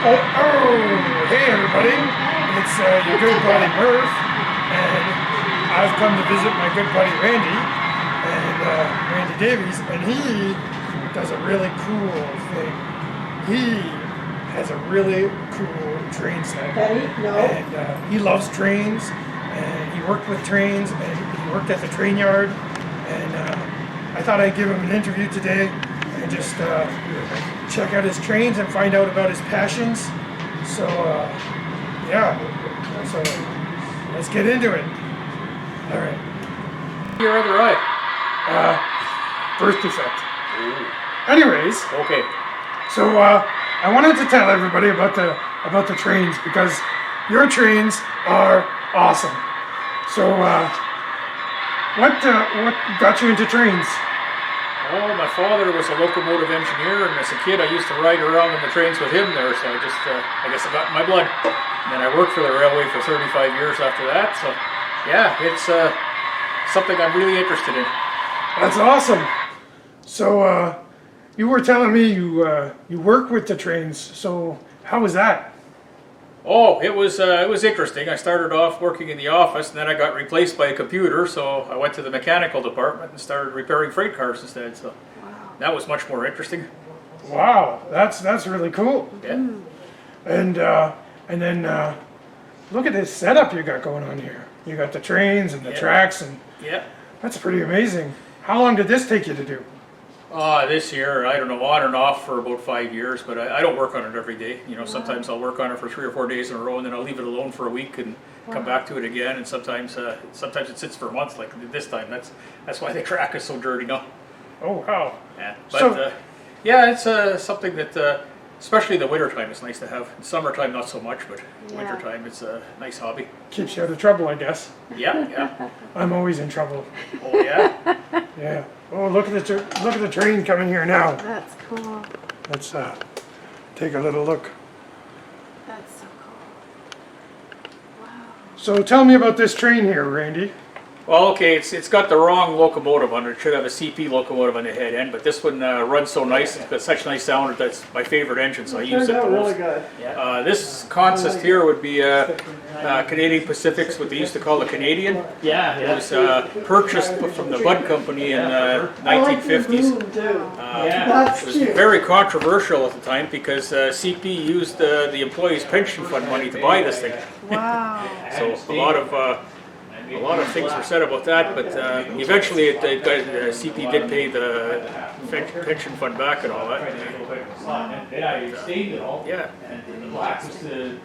Hey everybody, it's your good buddy MURF, and I've come to visit my good buddy Randy, and Randy Davies, and he does a really cool thing. He has a really cool train set, and he loves trains, and he worked with trains, and he worked at the train yard, and I thought I'd give him an interview today and just check out his trains and find out about his passions. So yeah, so let's get into it. All right. Your other eye. Birth defect. Anyways, Okay. so I wanted to tell everybody about the trains because your trains are awesome. So what got you into trains? Oh, my father was a locomotive engineer, and as a kid I used to ride around on the trains with him there, so I guess I got in my blood. And then I worked for the railway for 35 years after that, so yeah, it's something I'm really interested in. That's awesome. So you were telling me you work with the trains, so how was that? Oh, it was interesting. I started off working in the office, and then I got replaced by a computer, so I went to the mechanical department and started repairing freight cars instead. So that was much more interesting. Wow, that's really cool. Yeah. And then look at this setup you got going on here. You got the trains and the tracks, and Yeah. that's pretty amazing. How long did this take you to do? This year, I don't know, on and off for about 5 years, but I don't work on it every day. You know, sometimes I'll work on it for 3 or 4 days in a row, and then I'll leave it alone for a week and come back to it again. And sometimes it sits for months, like this time. That's why the track is so dirty now. Oh wow. Yeah, but So- yeah, it's something that, especially in the wintertime, it's nice to have. In summertime, not so much, but wintertime, it's a nice hobby. Keeps you out of trouble, I guess. Yeah. I'm always in trouble. Oh yeah. Yeah. Oh, look at the train coming here now. That's cool. Let's take a little look. That's so cool. Wow. So tell me about this train here, Randy. Well, okay, it's got the wrong locomotive on it. It should have a CP locomotive on the head end, but this one runs so nice. It's got such nice sound. That's my favorite engine, so I use it the most. good. This consist here would be Canadian Pacific's, what they used to call the Canadian. Yeah, It was purchased from the Bud Company in the 1950s. It was very controversial at the time because CP used the employees' pension fund money to buy this thing. Wow. So a lot of things were said about that, but eventually CP did pay the pension fund back and all that. Yeah.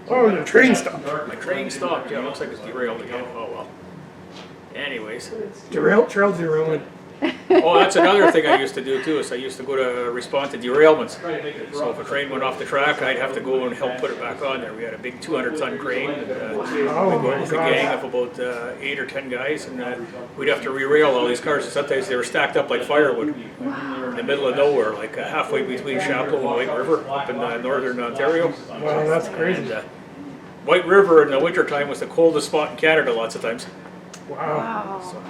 Oh, your train stopped. My train stopped. Yeah, it looks like it's derailed again. Oh well. Anyways. Trail derailment. Oh, that's another thing I used to do too, is I used to go to respond to derailments. So if a train went off the track, I'd have to go and help put it back on there. We had a big 200-ton crane, and we'd go with a gang of about 8 or 10 guys, and we'd have to re-rail all these cars. And sometimes they were stacked up like firewood in the middle of nowhere, like halfway between Chapleau and White River, up in northern Ontario. Wow, that's crazy. And, White River in the wintertime was the coldest spot in Canada lots of times. Wow. Wow.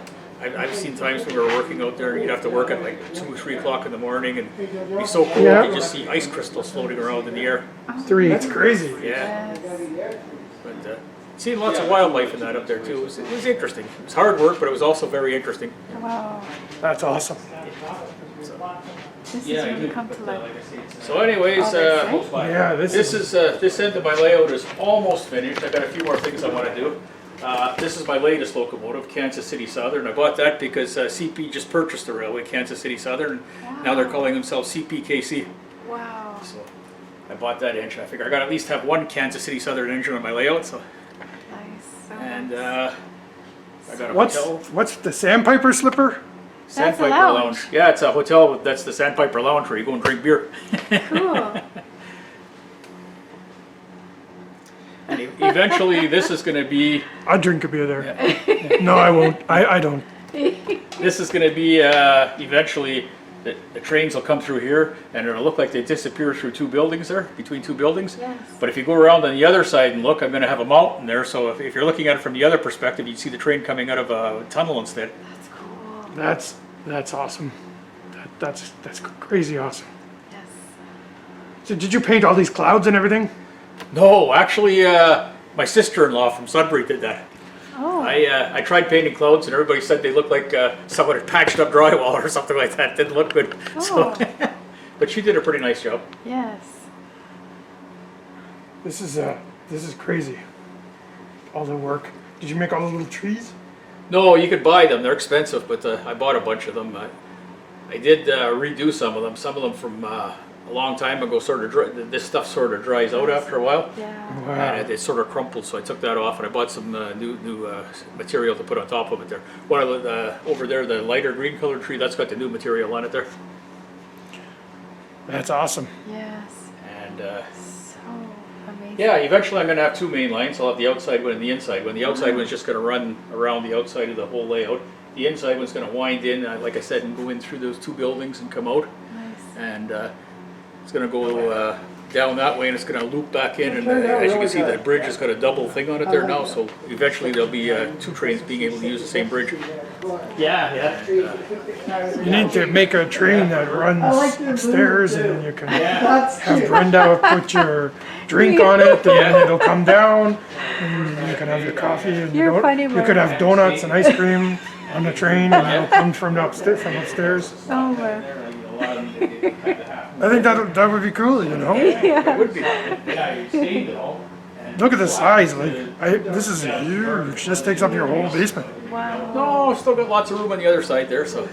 I've seen times when we were working out there, you'd have to work at like 2 or 3 o'clock in the morning, and it'd be so cold Yeah. you just see ice crystals floating around in the air. 3. That's crazy. Yeah, but seen lots of wildlife in that up there too. It was interesting. It was hard work, but it was also very interesting. Wow. That's awesome. This is really come to life. So anyways, Yeah, this end of my layout is almost finished. I got a few more things I want to do. This is my latest locomotive, Kansas City Southern. I bought that because CP just purchased the railway, Kansas City Southern. Now they're calling themselves CPKC. Wow. So I bought that engine. I figured I got to at least have one Kansas City Southern engine on my layout. So Nice. So and nice. I got a hotel. What's the Sandpiper Slipper? That's a Sandpiper lounge. Lounge. Yeah, it's a hotel. That's the Sandpiper Lounge where you go and drink beer. Cool. And eventually, this is going to be. I'll drink a beer there. No, I won't. I don't. This is going to be eventually. The trains will come through here, and it'll look like they disappear through 2 buildings there, between 2 buildings. Yes. But if you go around on the other side and look, I'm going to have a mountain there. So if you're looking at it from the other perspective, you'd see the train coming out of a tunnel instead. That's cool. That's awesome. That's crazy awesome. Yes. So did you paint all these clouds and everything? No, actually, my sister-in-law from Sudbury did that. Oh. I tried painting clouds, and everybody said they looked like someone had patched up drywall or something like that. Didn't look good. So, Oh. but she did a pretty nice job. Yes. This is crazy. All the work. Did you make all the little trees? No, you could buy them. They're expensive, but I bought a bunch of them. I did redo some of them. Some of them from a long time ago. This stuff sort of dries out after a while, Yeah. Wow. and it sort of crumpled. So I took that off, and I bought some new material to put on top of it. There, one of the over there, the lighter green colored tree. That's got the new material on it there, That's awesome. Yes. and. So amazing. Yeah, eventually I'm going to have two main lines. I'll have the outside one and the inside one. The outside one's just going to run around the outside of the whole layout. The inside one's going to wind in, like I said, and go in through those two buildings and come out. Nice. And it's going to go down that way, and it's going to loop back in. And as you can see, the bridge has got a double thing on it there now. So eventually there'll be two trains being able to use the same bridge. Yeah. You need to make a train that runs upstairs, and then you can have Brenda put your drink on it, and then it'll come down, and you can have your coffee, and You're funny, you could have donuts and ice cream on the train, and it'll come from upstairs. Oh, wow. I think that would be cool, you know. It would be. Yeah, you stayed at home. Look at the size. This is huge. This takes up your whole basement. Wow. No, still got lots of room on the other side there. So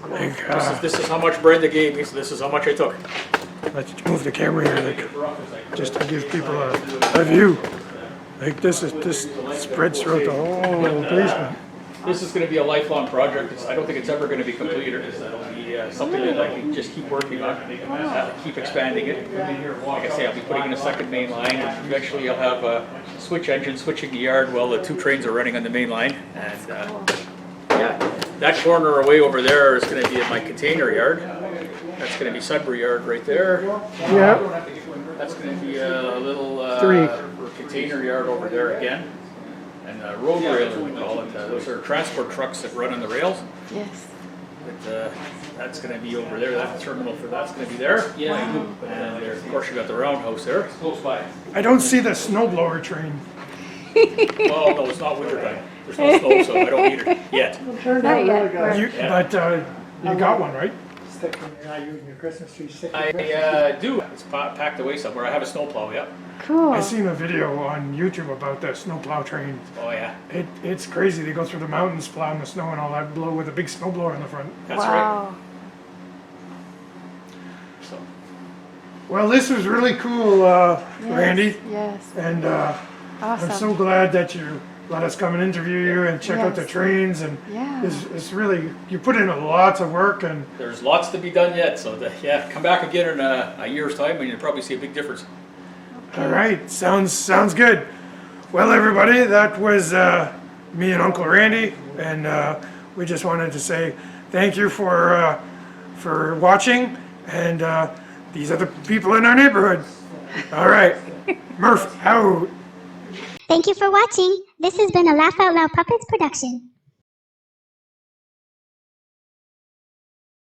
Like, this is how much Brenda gave me. So this is how much I took. let's move the camera here, just to give people a view. Like this spreads throughout the whole basement. This is going to be a lifelong project. I don't think it's ever going to be completed. It'll be something that I can just keep working on, keep expanding it. Like I say, I'll be putting in a second main line, and eventually I'll have a switch engine switching the yard while the two trains are running on the main line. And yeah, that corner away over there is going to be my container yard. That's going to be Sudbury yard right there. Yeah. That's going to be a little Three. container yard over there again. And road rails, we call it. Those are transport trucks that run on the rails. Yes. But, that's going to be over there. That terminal for that's going to be there. Yeah. And there, of course, you got the roundhouse there. Close by. I don't see the snowblower train. Well, no, it's not winter time. There's no snow, so I don't need it yet. Not yet. But you got one, right? You're not using your Christmas tree stick. I do. It's packed away somewhere. I have a snowplow. Yeah. Cool. I seen a video on YouTube about the snowplow train. Oh yeah. It's crazy. They go through the mountains, plowing the snow and all that, blow with a big snowblower in the front. That's right. Wow. So, Well, this was really cool, Randy. Yes. And Awesome. I'm so glad that you let us come and interview you and check out the Yes. trains. And Yeah. it's really, you put in lots of work. And there's lots to be done yet. So yeah, come back again in a year's time, and you'll probably see a big difference. all right, sounds good. Well, everybody, that was me and Uncle Randy, and we just wanted to say thank you for watching. And these are the people in our neighborhood. All right, MURF out. Thank you for watching. This has been a Laugh Out Loud Puppets production.